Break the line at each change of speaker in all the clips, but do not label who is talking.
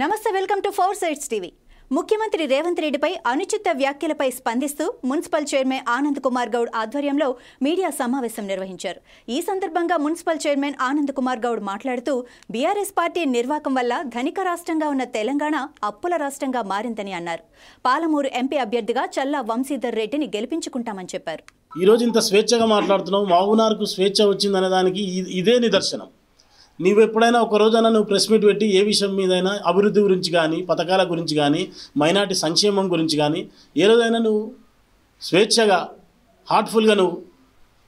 నమస్తే welcome to four sides TV. ముఖ్యమంత్రి రేవంత్ రెడ్డిపై అనుచిత వ్యాఖ్యలపై స్పందిస్తూ మున్సిపల్ చైర్మన్ ఆనంద్ కుమార్ గౌడ్ ఆధ్వర్యంలో మీడియా సమావేశం నిర్వహించారు. ఈ సందర్భంగా మున్సిపల్ చైర్మన్ ఆనంద్ కుమార్ గౌడ్ మాట్లాడుతూ బీఆర్ఎస్ పార్టీ నిర్వాకం వల్ల ధనిక రాష్ట్రంగా ఉన్న తెలంగాణ అప్పుల రాష్ట్రంగా మారిందని అన్నారు. పాలమూరు ఎంపీ అభ్యర్థిగా చల్లా వంశీధర్ రెడ్డిని గెలిపించుకుంటామని చెప్పారు.
ఈ రోజు ఇంత స్వేచ్ఛగా మాట్లాడుతున్నావు, మహబూబ్నగర్కు స్వేచ్ఛ వచ్చిందనే దానికి ఇదే నిదర్శనం. నీవు ఎప్పుడైనా ఒక రోజైనా నువ్వు ప్రెస్ మీట్ పెట్టి ఏ విషయం మీదైనా అభివృద్ధి గురించి కానీ, పథకాల గురించి కానీ, మైనార్టీ సంక్షేమం గురించి కానీ ఏ రోజైనా నువ్వు స్వేచ్ఛగా హార్ట్ఫుల్గా నువ్వు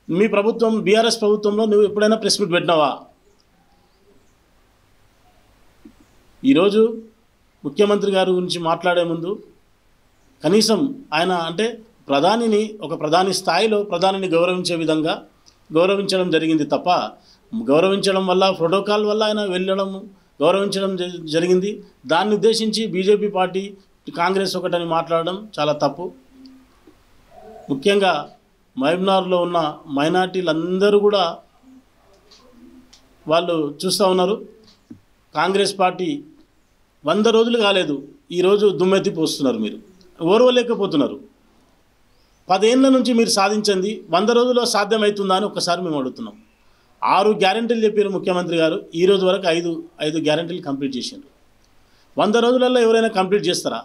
మీ ప్రభుత్వం బీఆర్ఎస్ ప్రభుత్వంలో నువ్వు ఎప్పుడైనా ప్రెస్ మీట్ పెట్టినావా? ఈరోజు ముఖ్యమంత్రి గారి గురించి మాట్లాడే ముందు కనీసం ఆయన అంటే ప్రధానిని ఒక ప్రధాని స్థాయిలో ప్రధానిని గౌరవించే విధంగా గౌరవించడం జరిగింది తప్ప, గౌరవించడం వల్ల ప్రోటోకాల్ వల్ల ఆయన వెళ్ళడం గౌరవించడం జరిగింది. దాన్ని ఉద్దేశించి బీజేపీ పార్టీ కాంగ్రెస్ ఒకటని మాట్లాడడం చాలా తప్పు. ముఖ్యంగా మహబూబ్నగర్లో ఉన్న మైనార్టీలందరూ కూడా వాళ్ళు చూస్తూ ఉన్నారు. కాంగ్రెస్ పార్టీ 100 రోజులు కాలేదు, ఈరోజు దుమ్మెత్తి పోస్తున్నారు. మీరు ఓర్వలేకపోతున్నారు. 10 ఏళ్ళ నుంచి మీరు సాధించింది 100 రోజుల్లో సాధ్యమవుతుందా అని ఒక్కసారి మేము అడుగుతున్నాం. 6 గ్యారెంటీలు చెప్పారు ముఖ్యమంత్రి గారు, ఈ రోజు వరకు 5 గ్యారెంటీలు కంప్లీట్ చేశారు. 100 రోజులలో ఎవరైనా కంప్లీట్ చేస్తారా?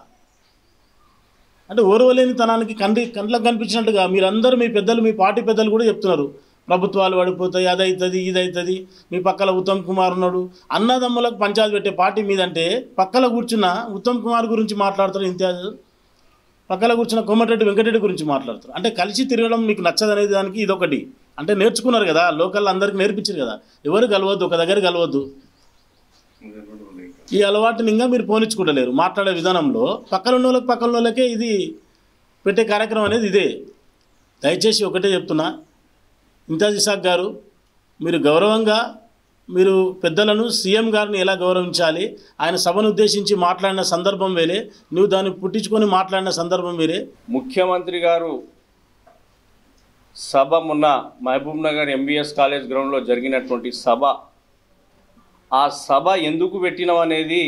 అంటే ఓర్వలేని తనానికి కండ్లకు కనిపించినట్టుగా మీరందరూ మీ పెద్దలు, మీ పార్టీ పెద్దలు కూడా చెప్తున్నారు ప్రభుత్వాలు పడిపోతాయి, అదవుతుంది ఇదవుతుంది. మీ పక్కల ఉత్తమ్ కుమార్ ఉన్నాడు, అన్నదమ్ములకు పంచాయతీ పెట్టే పార్టీ మీదంటే పక్కల కూర్చున్న ఉత్తమ్ కుమార్ గురించి మాట్లాడతారు, ఇంతియాజ్ పక్కల కూర్చున్న కోమటిరెడ్డి వెంకటరెడ్డి గురించి మాట్లాడతారు. అంటే కలిసి తిరగడం మీకు నచ్చదనేది దానికి ఇదొకటి. అంటే నేర్చుకున్నారు కదా, లోకల్ అందరికీ నేర్పించారు కదా, ఎవరు కలవద్దు, ఒక దగ్గర కలవద్దు. ఈ అలవాటుని ఇంకా మీరు పోనిచ్చుకుంటలేరు. మాట్లాడే విధానంలో పక్కన వాళ్ళకే ఇది పెట్టే కార్యక్రమం అనేది ఇదే. దయచేసి ఒకటే చెప్తున్నా, ఇంతియాజ్ ఇసాక్ గారు, మీరు గౌరవంగా మీరు పెద్దలను, సీఎం గారిని ఎలా గౌరవించాలి, ఆయన సభను ఉద్దేశించి మాట్లాడిన సందర్భం వేరే, నువ్వు దాన్ని పుట్టించుకొని మాట్లాడిన సందర్భం వేరే.
ముఖ్యమంత్రి గారు సభ మొన్న మహబూబ్నగర్ ఎంబీఎస్ కాలేజ్ గ్రౌండ్లో జరిగినటువంటి సభ, ఆ సభ ఎందుకు పెట్టినాం అనేది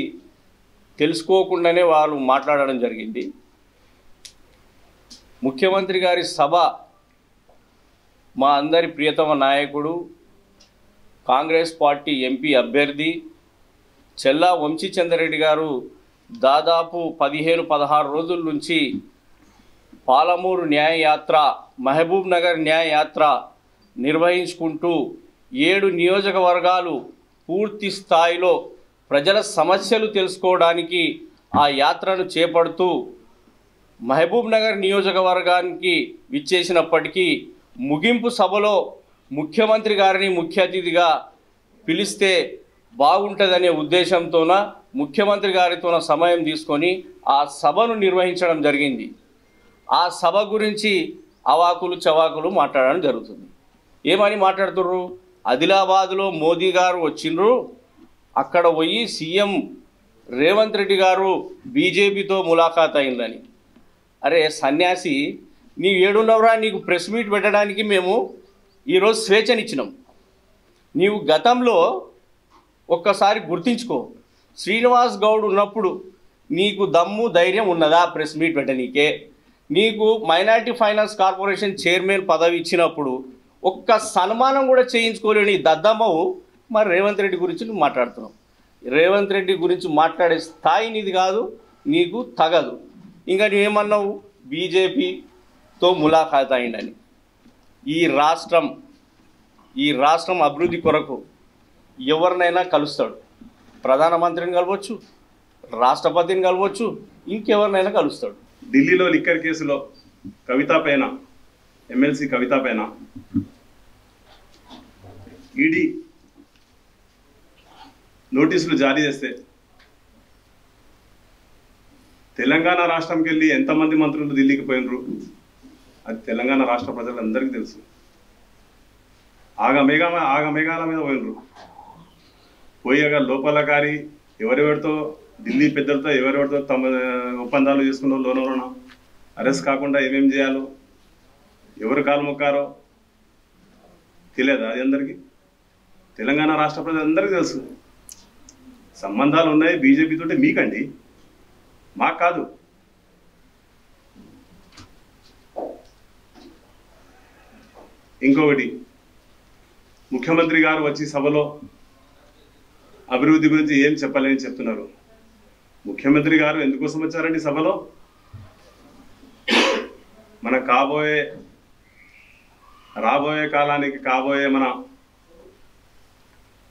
తెలుసుకోకుండానే వాళ్ళు మాట్లాడడం జరిగింది. ముఖ్యమంత్రి గారి సభ మా అందరి ప్రియతమ నాయకుడు, కాంగ్రెస్ పార్టీ ఎంపీ అభ్యర్థి చల్లా వంశీచంద్రరెడ్డి గారు దాదాపు 15-16 రోజుల నుంచి పాలమూరు న్యాయయాత్ర, మహబూబ్నగర్ న్యాయయాత్ర నిర్వహించుకుంటూ 7 నియోజకవర్గాలు పూర్తి స్థాయిలో ప్రజల సమస్యలు తెలుసుకోవడానికి ఆ యాత్రను చేపడుతూ మహబూబ్నగర్ నియోజకవర్గానికి విచ్చేసినప్పటికీ ముగింపు సభలో ముఖ్యమంత్రి గారిని ముఖ్య అతిథిగా పిలిస్తే బాగుంటుందనే ఉద్దేశంతోన ముఖ్యమంత్రి గారితోన సమయం తీసుకొని ఆ సభను నిర్వహించడం జరిగింది. ఆ సభ గురించి అవాకులు చవాకులు మాట్లాడడం జరుగుతుంది. ఏమని మాట్లాడుతుర్రు? ఆదిలాబాద్లో మోదీ గారు వచ్చిండ్రు, అక్కడ పోయి సీఎం రేవంత్ రెడ్డి గారు బీజేపీతో ములాఖాత్ అయిందని. అరే సన్యాసి, నీవు ఏడున్నవరా? నీకు ప్రెస్ మీట్ పెట్టడానికి మేము ఈరోజు స్వేచ్ఛనిచ్చినాం. నీవు గతంలో ఒక్కసారి గుర్తించుకో, శ్రీనివాస్ గౌడ్ ఉన్నప్పుడు నీకు దమ్ము ధైర్యం ఉన్నదా ప్రెస్ మీట్ పెట్టనీకే? నీకు మైనార్టీ ఫైనాన్స్ కార్పొరేషన్ చైర్మన్ పదవి ఇచ్చినప్పుడు ఒక్క సన్మానం కూడా చేయించుకోలేని దద్దమ్మవు మరి రేవంత్ రెడ్డి గురించి నువ్వు మాట్లాడుతున్నావు. రేవంత్ రెడ్డి గురించి మాట్లాడే స్థాయి నీది కాదు, నీకు తగదు. ఇంకా నువ్వేమన్నావు? బీజేపీతో ములాఖాత్ అయిందని. ఈ రాష్ట్రం అభివృద్ధి కొరకు ఎవరినైనా కలుస్తాడు. ప్రధానమంత్రిని కలవచ్చు, రాష్ట్రపతిని కలవచ్చు, ఇంకెవరినైనా కలుస్తాడు.
ఢిల్లీలో లిక్కర్ కేసులో కవిత పైన, ఎమ్మెల్సీ కవిత పైన ఈడీ నోటీసులు జారీ చేస్తే తెలంగాణ రాష్ట్రంకి వెళ్ళి ఎంతమంది మంత్రులు ఢిల్లీకి పోయినరు అది తెలంగాణ రాష్ట్ర ప్రజలందరికీ తెలుసు. ఆగమేఘాల మీద పోయినరు. పోయాక లోపల కారి ఎవరెవరితో, ఢిల్లీ పెద్దలతో ఎవరెవరితో తమ ఒప్పందాలు చేసుకున్న లోనలోన అరెస్ట్ కాకుండా ఏమేం చేయాలో, ఎవరు కాలు మొక్కారో తెలియదా? అది అందరికీ తెలంగాణ రాష్ట్ర ప్రజలందరికీ తెలుసు. సంబంధాలు ఉన్నాయి బీజేపీ తోటి మీకండి, మాకు కాదు. ఇంకొకటి, ముఖ్యమంత్రి గారు వచ్చి సభలో అభివృద్ధి గురించి ఏం చెప్పలేని చెప్తున్నారు. ముఖ్యమంత్రి గారు ఎందుకోసం వచ్చారండి సభలో? మన రాబోయే కాలానికి కాబోయే మన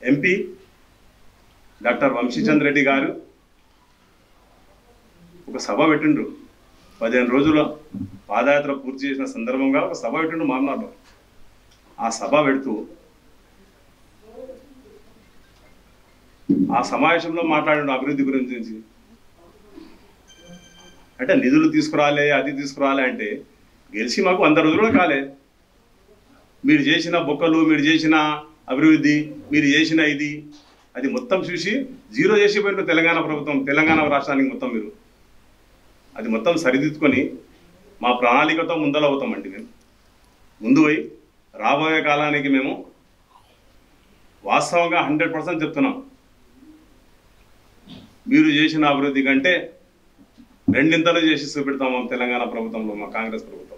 ఎంపీ డాక్టర్ వంశీచంద్ర రెడ్డి గారు ఒక సభ పెట్టిండ్రు. 15 రోజుల పాదయాత్ర పూర్తి చేసిన సందర్భంగా ఒక సభ పెట్టిండ్రు మామనార్లో. ఆ సభ పెడుతూ ఆ సమావేశంలో మాట్లాడిండు అభివృద్ధి గురించి. అంటే నిధులు తీసుకురాలే, అది తీసుకురాలే అంటే గెలిచి మాకు 100 రోజులు కాలే. మీరు చేసిన బొక్కలు, మీరు చేసిన అభివృద్ధి, మీరు చేసిన ఇది అది మొత్తం చూసి జీరో చేసిపోయిన తెలంగాణ ప్రభుత్వం, తెలంగాణ రాష్ట్రానికి మొత్తం మీరు అది మొత్తం సరిదిద్దుకొని మా ప్రణాళికతో ముందలవుతామండి. మేము ముందు పోయి రాబోయే కాలానికి మేము వాస్తవంగా 100% చెప్తున్నాం. మీరు చేసిన అభివృద్ధి కంటే రెండింతలు చేసి చూపెడతాము తెలంగాణ ప్రభుత్వంలో, మా కాంగ్రెస్ ప్రభుత్వం.